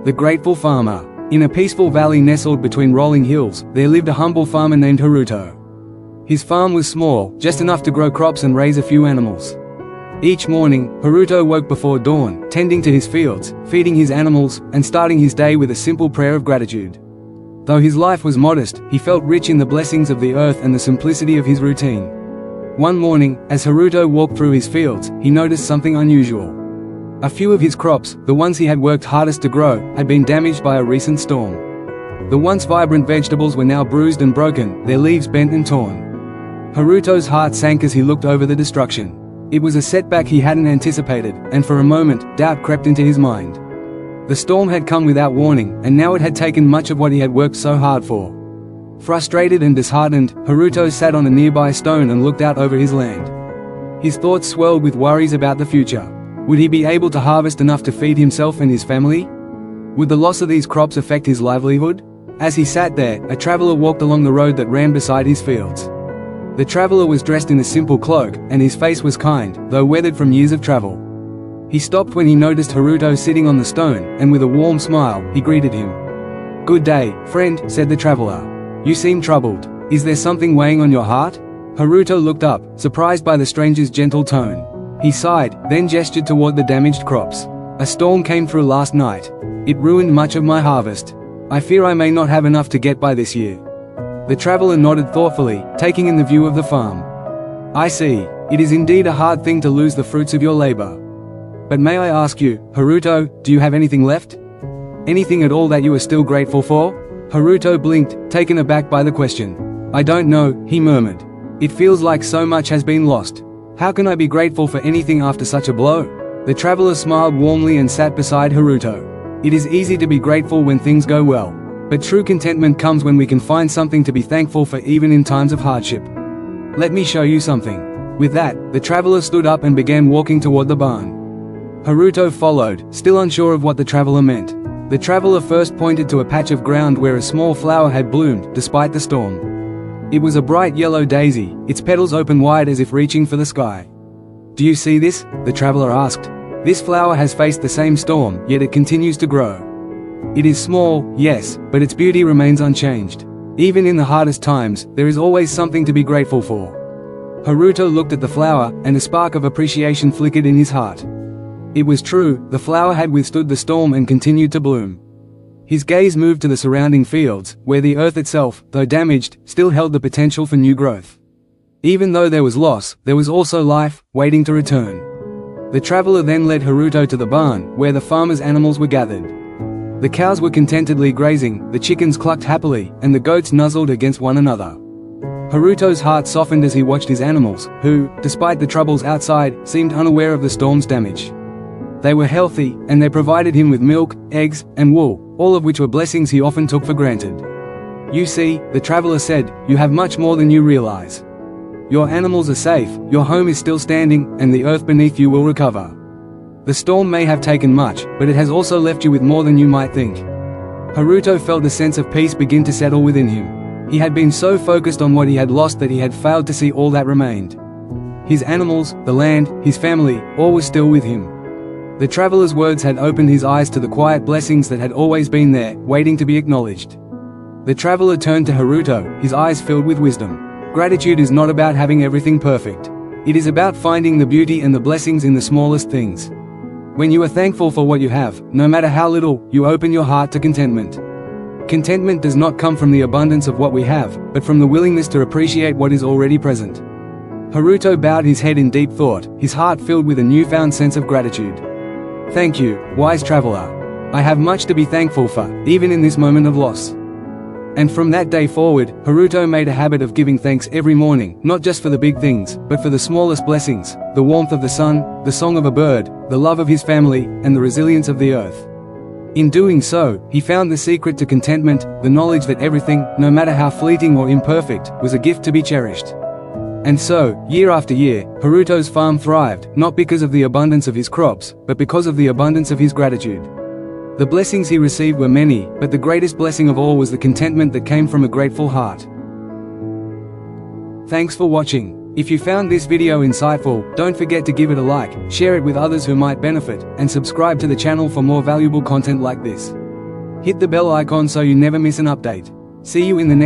The Grateful Farmer. In a peaceful valley nestled between rolling hills, there lived a humble farmer named Haruto. His farm was small, just enough to grow crops and raise a few animals. Each morning, Haruto woke before dawn, tending to his fields, feeding his animals, and starting his day with a simple prayer of gratitude. Though his life was modest, he felt rich in the blessings of the earth and the simplicity of his routine. One morning, as Haruto walked through his fields, he noticed something unusual. A few of his crops, the ones he had worked hardest to grow, had been damaged by a recent storm. The once vibrant vegetables were now bruised and broken, their leaves bent and torn. Haruto's heart sank as he looked over the destruction. It was a setback he hadn't anticipated, and for a moment, doubt crept into his mind. The storm had come without warning, and now it had taken much of what he had worked so hard for. Frustrated and disheartened, Haruto sat on a nearby stone and looked out over his land. His thoughts swirled with worries about the future. Would he be able to harvest enough to feed himself and his family? Would the loss of these crops affect his livelihood? As he sat there, a traveler walked along the road that ran beside his fields. The traveler was dressed in a simple cloak, and his face was kind, though weathered from years of travel. He stopped when he noticed Haruto sitting on the stone, and with a warm smile, he greeted him. "Good day, friend," said the traveler. "You seem troubled. Is there something weighing on your heart?" Haruto looked up, surprised by the stranger's gentle tone. He sighed, then gestured toward the damaged crops. "A storm came through last night. It ruined much of my harvest. I fear I may not have enough to get by this year." The traveler nodded thoughtfully, taking in the view of the farm. "I see. It is indeed a hard thing to lose the fruits of your labor. But may I ask you, Haruto, do you have anything left? Anything at all that you are still grateful for?" Haruto blinked, taken aback by the question. "I don't know," he murmured. "It feels like so much has been lost. How can I be grateful for anything after such a blow?" The traveler smiled warmly and sat beside Haruto. "It is easy to be grateful when things go well. But true contentment comes when we can find something to be thankful for even in times of hardship. Let me show you something." With that, the traveler stood up and began walking toward the barn. Haruto followed, still unsure of what the traveler meant. The traveler first pointed to a patch of ground where a small flower had bloomed, despite the storm. It was a bright yellow daisy, its petals open wide as if reaching for the sky. "Do you see this?" the traveler asked. "This flower has faced the same storm, yet it continues to grow. It is small, yes, but its beauty remains unchanged. Even in the hardest times, there is always something to be grateful for." Haruto looked at the flower, and a spark of appreciation flickered in his heart. It was true, the flower had withstood the storm and continued to bloom. His gaze moved to the surrounding fields, where the earth itself, though damaged, still held the potential for new growth. Even though there was loss, there was also life, waiting to return. The traveler then led Haruto to the barn, where the farmer's animals were gathered. The cows were contentedly grazing, the chickens clucked happily, and the goats nuzzled against one another. Haruto's heart softened as he watched his animals, who, despite the troubles outside, seemed unaware of the storm's damage. They were healthy, and they provided him with milk, eggs, and wool, all of which were blessings he often took for granted. "You see," the traveler said, "you have much more than you realize. Your animals are safe, your home is still standing, and the earth beneath you will recover. The storm may have taken much, but it has also left you with more than you might think." Haruto felt a sense of peace begin to settle within him. He had been so focused on what he had lost that he had failed to see all that remained. His animals, the land, his family, all was still with him. The traveler's words had opened his eyes to the quiet blessings that had always been there, waiting to be acknowledged. The traveler turned to Haruto, his eyes filled with wisdom. Gratitude is not about having everything perfect. It is about finding the beauty and the blessings in the smallest things. When you are thankful for what you have, no matter how little, you open your heart to contentment. Contentment does not come from the abundance of what we have, but from the willingness to appreciate what is already present. Haruto bowed his head in deep thought, his heart filled with a newfound sense of gratitude. "Thank you, wise traveler. I have much to be thankful for, even in this moment of loss." And from that day forward, Haruto made a habit of giving thanks every morning, not just for the big things, but for the smallest blessings, the warmth of the sun, the song of a bird, the love of his family, and the resilience of the earth. In doing so, he found the secret to contentment, the knowledge that everything, no matter how fleeting or imperfect, was a gift to be cherished. And so, year after year, Haruto's farm thrived, not because of the abundance of his crops, but because of the abundance of his gratitude. The blessings he received were many, but the greatest blessing of all was the contentment that came from a grateful heart. Thanks for watching. If you found this video insightful, don't forget to give it a like, share it with others who might benefit, and subscribe to the channel for more valuable content like this. Hit the bell icon so you never miss an update. See you in the next